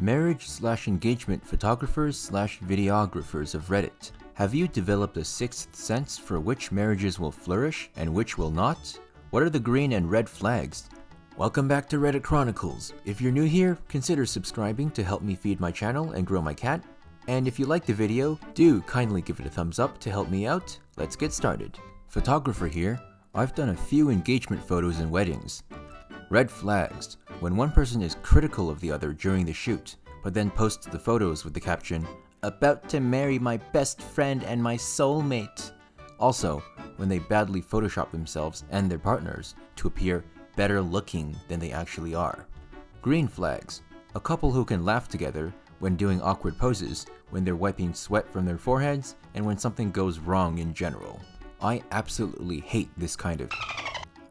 Marriage/engagement photographers/videographers of Reddit. Have you developed a sixth sense for which marriages will flourish and which will not? What are the green and red flags? Welcome back to Reddit Chronicles. If you're new here, consider subscribing to help me feed my channel and grow my cat. And if you liked the video, do kindly give it a thumbs up to help me out. Let's get started. Photographer here. I've done a few engagement photos and weddings. Red flags. When one person is critical of the other during the shoot, but then posts the photos with the caption, "About to marry my best friend and my soulmate." Also, when they badly Photoshop themselves and their partners to appear better looking than they actually are. Green flags. A couple who can laugh together when doing awkward poses, when they're wiping sweat from their foreheads, and when something goes wrong in general. I absolutely hate this kind of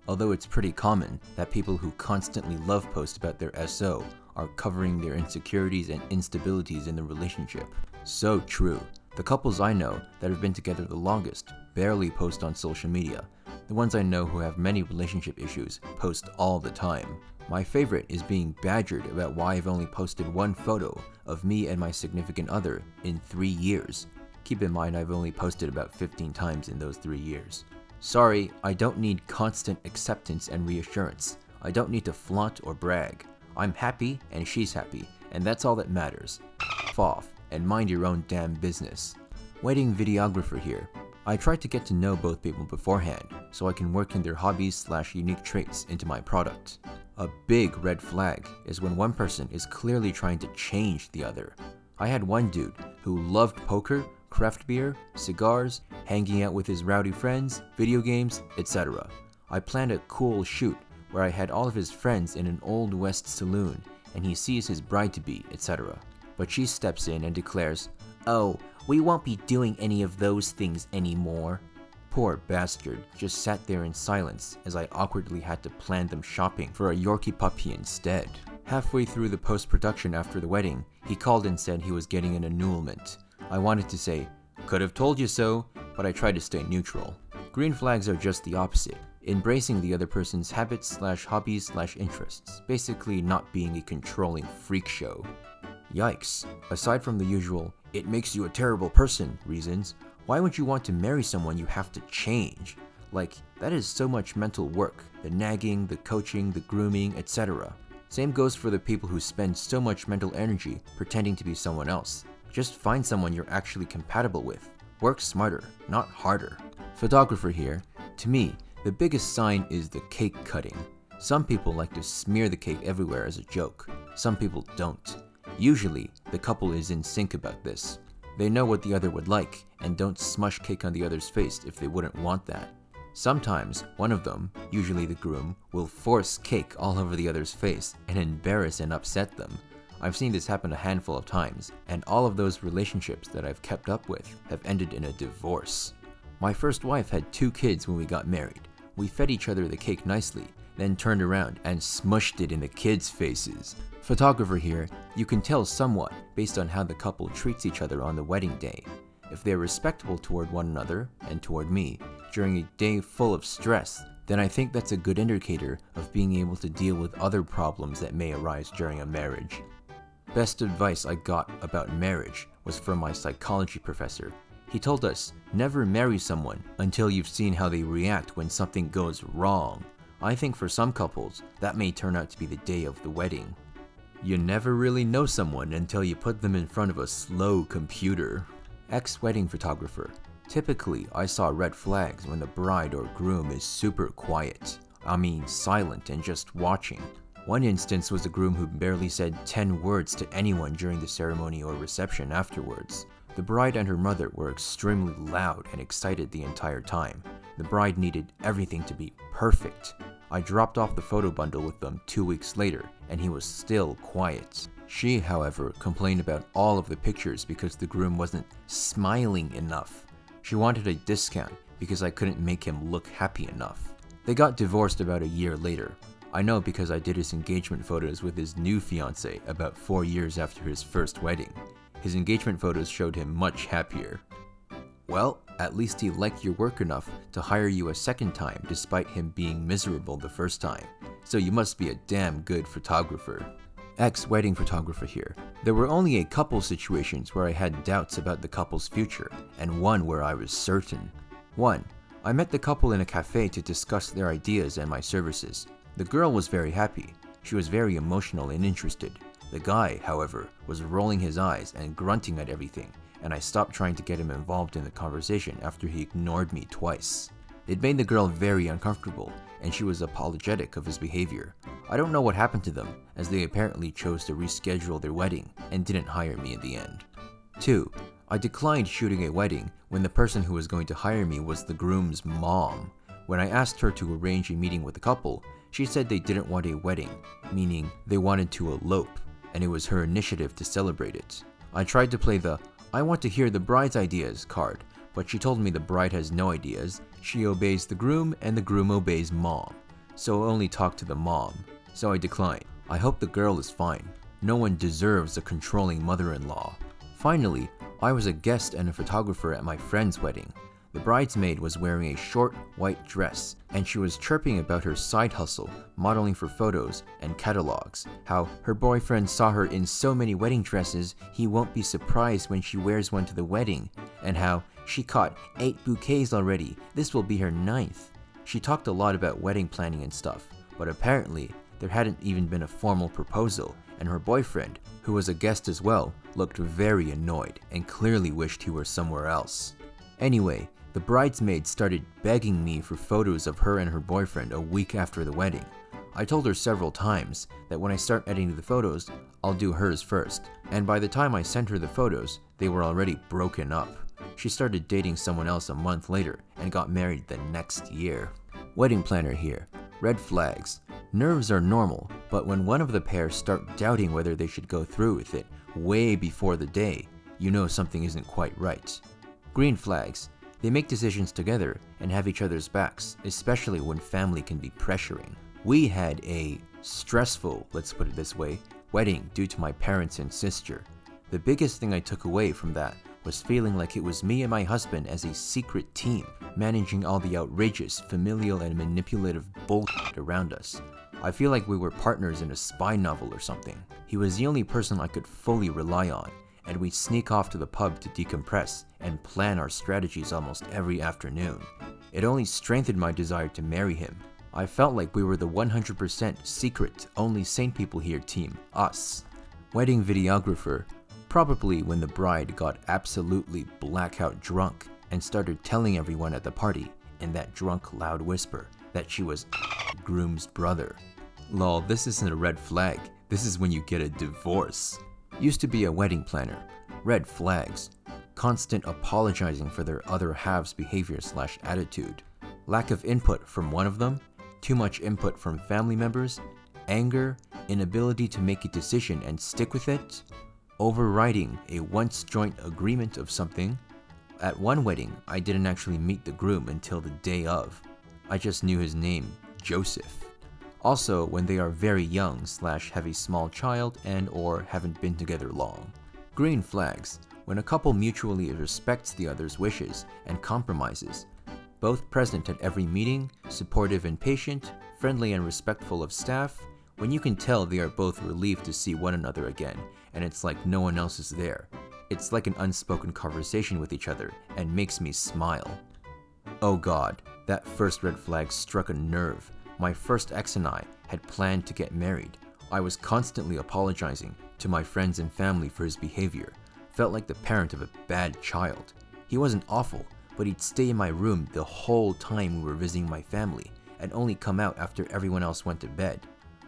although it's pretty common that people who constantly love post about their SO are covering their insecurities and instabilities in the relationship. So true. The couples I know that have been together the longest barely post on social media. The ones I know who have many relationship issues post all the time. My favorite is being badgered about why I've only posted one photo of me and my significant other in 3 years. Keep in mind I've only posted about 15 times in those 3 years. Sorry, I don't need constant acceptance and reassurance. I don't need to flaunt or brag. I'm happy and she's happy, and that's all that matters. F off and mind your own damn business. Wedding videographer here. I try to get to know both people beforehand, so I can work in their hobbies/unique traits into my product. A big red flag is when one person is clearly trying to change the other. I had one dude who loved poker, craft beer, cigars, hanging out with his rowdy friends, video games, etc. I planned a cool shoot where I had all of his friends in an Old West saloon and he sees his bride-to-be, etc. But she steps in and declares, "Oh, we won't be doing any of those things anymore." Poor bastard just sat there in silence as I awkwardly had to plan them shopping for a Yorkie puppy instead. Halfway through the post-production after the wedding, he called and said he was getting an annulment. I wanted to say, "Could have told you so," but I tried to stay neutral. Green flags are just the opposite. Embracing the other person's habits/hobbies/interests. Basically not being a controlling freak show. Yikes. Aside from the usual, "it makes you a terrible person" reasons, why would you want to marry someone you have to change? Like, that is so much mental work. The nagging, the coaching, the grooming, etc. Same goes for the people who spend so much mental energy pretending to be someone else. Just find someone you're actually compatible with. Work smarter, not harder. Photographer here. To me, the biggest sign is the cake cutting. Some people like to smear the cake everywhere as a joke. Some people don't. Usually, the couple is in sync about this. They know what the other would like and don't smush cake on the other's face if they wouldn't want that. Sometimes, one of them, usually the groom, will force cake all over the other's face and embarrass and upset them. I've seen this happen a handful of times, and all of those relationships that I've kept up with have ended in a divorce. My first wife had 2 kids when we got married. We fed each other the cake nicely, then turned around and smushed it in the kids' faces. Photographer here, you can tell somewhat based on how the couple treats each other on the wedding day. If they're respectful toward one another, and toward me, during a day full of stress, then I think that's a good indicator of being able to deal with other problems that may arise during a marriage. Best advice I got about marriage was from my psychology professor. He told us, never marry someone until you've seen how they react when something goes wrong. I think for some couples, that may turn out to be the day of the wedding. You never really know someone until you put them in front of a slow computer. Ex-wedding photographer. Typically, I saw red flags when the bride or groom is super quiet. I mean silent and just watching. One instance was a groom who barely said 10 words to anyone during the ceremony or reception afterwards. The bride and her mother were extremely loud and excited the entire time. The bride needed everything to be perfect. I dropped off the photo bundle with them 2 weeks later, and he was still quiet. She, however, complained about all of the pictures because the groom wasn't smiling enough. She wanted a discount because I couldn't make him look happy enough. They got divorced about a year later. I know because I did his engagement photos with his new fiancée about 4 years after his first wedding. His engagement photos showed him much happier. Well, at least he liked your work enough to hire you a second time despite him being miserable the first time. So you must be a damn good photographer. Ex-wedding photographer here. There were only a couple situations where I had doubts about the couple's future, and one where I was certain. 1. I met the couple in a cafe to discuss their ideas and my services. The girl was very happy. She was very emotional and interested. The guy, however, was rolling his eyes and grunting at everything, and I stopped trying to get him involved in the conversation after he ignored me twice. It made the girl very uncomfortable, and she was apologetic of his behavior. I don't know what happened to them, as they apparently chose to reschedule their wedding and didn't hire me in the end. 2. I declined shooting a wedding when the person who was going to hire me was the groom's mom. When I asked her to arrange a meeting with the couple, she said they didn't want a wedding, meaning they wanted to elope, and it was her initiative to celebrate it. I tried to play the "I want to hear the bride's ideas" card, but she told me the bride has no ideas, she obeys the groom, and the groom obeys mom. So I only talked to the mom, so I declined. I hope the girl is fine. No one deserves a controlling mother-in-law. Finally, I was a guest and a photographer at my friend's wedding. The bridesmaid was wearing a short, white dress, and she was chirping about her side hustle, modeling for photos and catalogs, how her boyfriend saw her in so many wedding dresses he won't be surprised when she wears one to the wedding, and how she caught 8 bouquets already, this will be her 9th. She talked a lot about wedding planning and stuff, but apparently there hadn't even been a formal proposal, and her boyfriend, who was a guest as well, looked very annoyed and clearly wished he were somewhere else. Anyway, the bridesmaid started begging me for photos of her and her boyfriend a week after the wedding. I told her several times that when I start editing the photos, I'll do hers first, and by the time I sent her the photos, they were already broken up. She started dating someone else a month later and got married the next year. Wedding planner here. Red flags. Nerves are normal, but when one of the pair start doubting whether they should go through with it way before the day, you know something isn't quite right. Green flags. They make decisions together and have each other's backs, especially when family can be pressuring. We had a stressful, let's put it this way, wedding due to my parents and sister. The biggest thing I took away from that was feeling like it was me and my husband as a secret team, managing all the outrageous, familial, and manipulative bullshit around us. I feel like we were partners in a spy novel or something. He was the only person I could fully rely on, and we'd sneak off to the pub to decompress and plan our strategies almost every afternoon. It only strengthened my desire to marry him. I felt like we were the 100% secret, only sane people here team, us. Wedding videographer. Probably when the bride got absolutely blackout drunk and started telling everyone at the party in that drunk loud whisper that she was groom's brother. Lol, this isn't a red flag, this is when you get a divorce. Used to be a wedding planner. Red flags. Constant apologizing for their other half's behavior/attitude. Lack of input from one of them. Too much input from family members. Anger. Inability to make a decision and stick with it. Overriding a once joint agreement of something. At one wedding, I didn't actually meet the groom until the day of. I just knew his name, Joseph. Also, when they are very young / have a small child and or haven't been together long. Green flags. When a couple mutually respects the other's wishes and compromises. Both present at every meeting, supportive and patient, friendly and respectful of staff. When you can tell they are both relieved to see one another again, and it's like no one else is there. It's like an unspoken conversation with each other, and makes me smile. Oh god, that first red flag struck a nerve. My first ex and I had planned to get married. I was constantly apologizing to my friends and family for his behavior. Felt like the parent of a bad child. He wasn't awful, but he'd stay in my room the whole time we were visiting my family, and only come out after everyone else went to bed.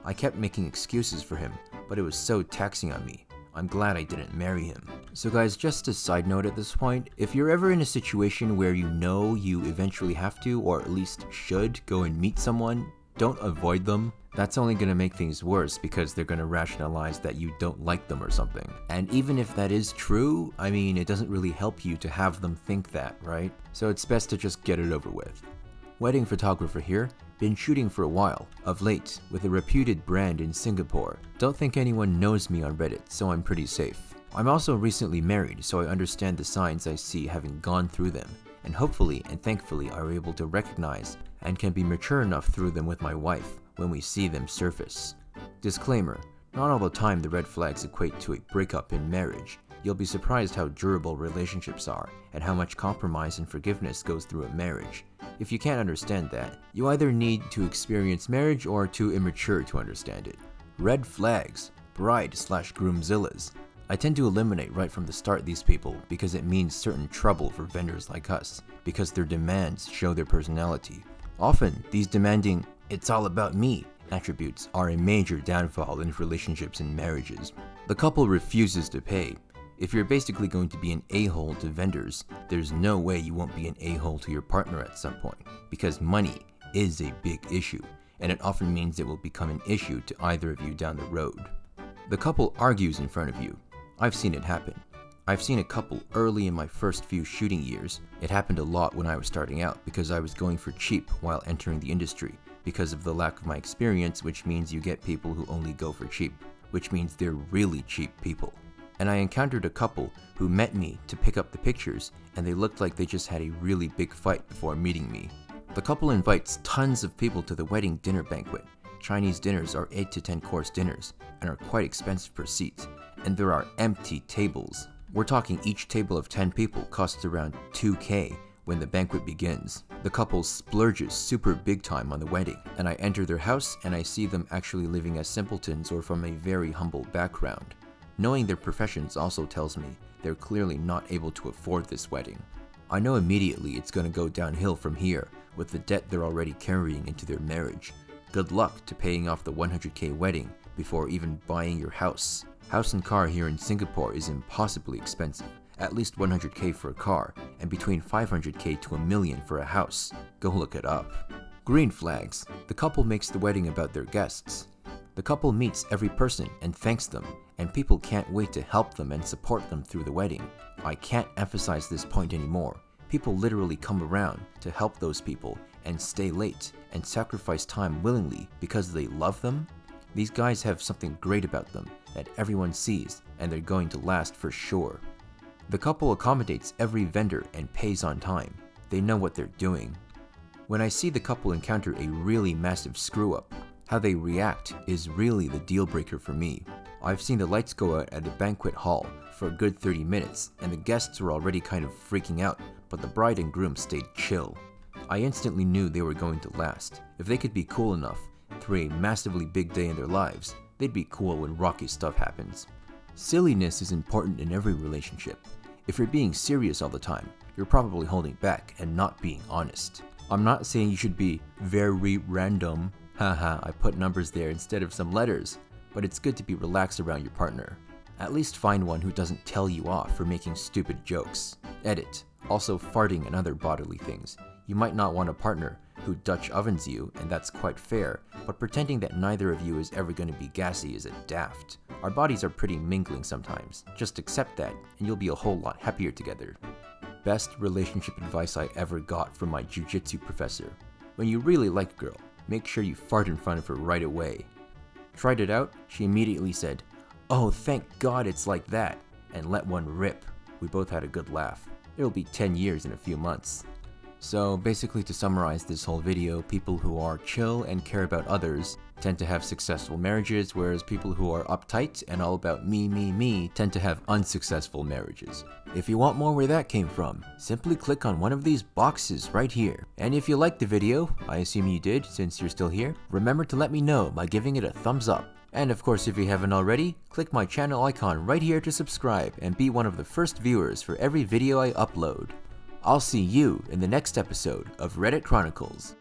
I kept making excuses for him, but it was so taxing on me. I'm glad I didn't marry him. So guys, just a side note at this point, if you're ever in a situation where you know you eventually have to, or at least should, go and meet someone, don't avoid them. That's only going to make things worse because they're going to rationalize that you don't like them or something. And even if that is true, I mean, it doesn't really help you to have them think that, right? So it's best to just get it over with. Wedding photographer here. Been shooting for a while, of late, with a reputed brand in Singapore. Don't think anyone knows me on Reddit, so I'm pretty safe. I'm also recently married, so I understand the signs I see having gone through them, and hopefully and thankfully are able to recognize and can be mature enough through them with my wife when we see them surface. Disclaimer, Not all the time the red flags equate to a breakup in marriage. You'll be surprised how durable relationships are and how much compromise and forgiveness goes through a marriage. If you can't understand that, you either need to experience marriage or are too immature to understand it. Red flags, bride/groomzillas. I tend to eliminate right from the start these people because it means certain trouble for vendors like us, because their demands show their personality. Often, these demanding, "it's all about me" attributes are a major downfall in relationships and marriages. The couple refuses to pay. If you're basically going to be an a-hole to vendors, there's no way you won't be an a-hole to your partner at some point, because money is a big issue, and it often means it will become an issue to either of you down the road. The couple argues in front of you. I've seen it happen. I've seen a couple early in my first few shooting years. It happened a lot when I was starting out because I was going for cheap while entering the industry, because of the lack of my experience, which means you get people who only go for cheap, which means they're really cheap people. And I encountered a couple who met me to pick up the pictures, and they looked like they just had a really big fight before meeting me. The couple invites tons of people to the wedding dinner banquet. Chinese dinners are 8 to 10 course dinners and are quite expensive per seat, and there are empty tables. We're talking each table of 10 people costs around $2,000 when the banquet begins. The couple splurges super big time on the wedding, and I enter their house and I see them actually living as simpletons or from a very humble background. Knowing their professions also tells me they're clearly not able to afford this wedding. I know immediately it's going to go downhill from here with the debt they're already carrying into their marriage. Good luck to paying off the $100,000 wedding before even buying your house. House and car here in Singapore is impossibly expensive, at least $100,000 for a car and between $500,000 to $1 million for a house. Go look it up. Green flags. The couple makes the wedding about their guests. The couple meets every person and thanks them, and people can't wait to help them and support them through the wedding. I can't emphasize this point anymore. People literally come around to help those people and stay late and sacrifice time willingly because they love them. These guys have something great about them that everyone sees, and they're going to last for sure. The couple accommodates every vendor and pays on time. They know what they're doing. When I see the couple encounter a really massive screw-up, how they react is really the deal breaker for me. I've seen the lights go out at the banquet hall for a good 30 minutes, and the guests were already kind of freaking out, but the bride and groom stayed chill. I instantly knew they were going to last. If they could be cool enough through a massively big day in their lives, they'd be cool when rocky stuff happens. Silliness is important in every relationship. If you're being serious all the time, you're probably holding back and not being honest. I'm not saying you should be very random. Haha, I put numbers there instead of some letters. But it's good to be relaxed around your partner. At least find one who doesn't tell you off for making stupid jokes. Edit. Also farting and other bodily things. You might not want a partner who Dutch ovens you, and that's quite fair, but pretending that neither of you is ever going to be gassy is a daft. Our bodies are pretty mingling sometimes. Just accept that, and you'll be a whole lot happier together. Best relationship advice I ever got from my jiu-jitsu professor. When you really like a girl, make sure you fart in front of her right away. Tried it out, she immediately said, "Oh, thank God it's like that," and let one rip. We both had a good laugh. It'll be 10 years in a few months. So basically, to summarize this whole video, people who are chill and care about others tend to have successful marriages, whereas people who are uptight and all about me tend to have unsuccessful marriages. If you want more where that came from, simply click on one of these boxes right here. And if you liked the video, I assume you did since you're still here, remember to let me know by giving it a thumbs up. And of course, if you haven't already, click my channel icon right here to subscribe and be one of the first viewers for every video I upload. I'll see you in the next episode of Reddit Chronicles.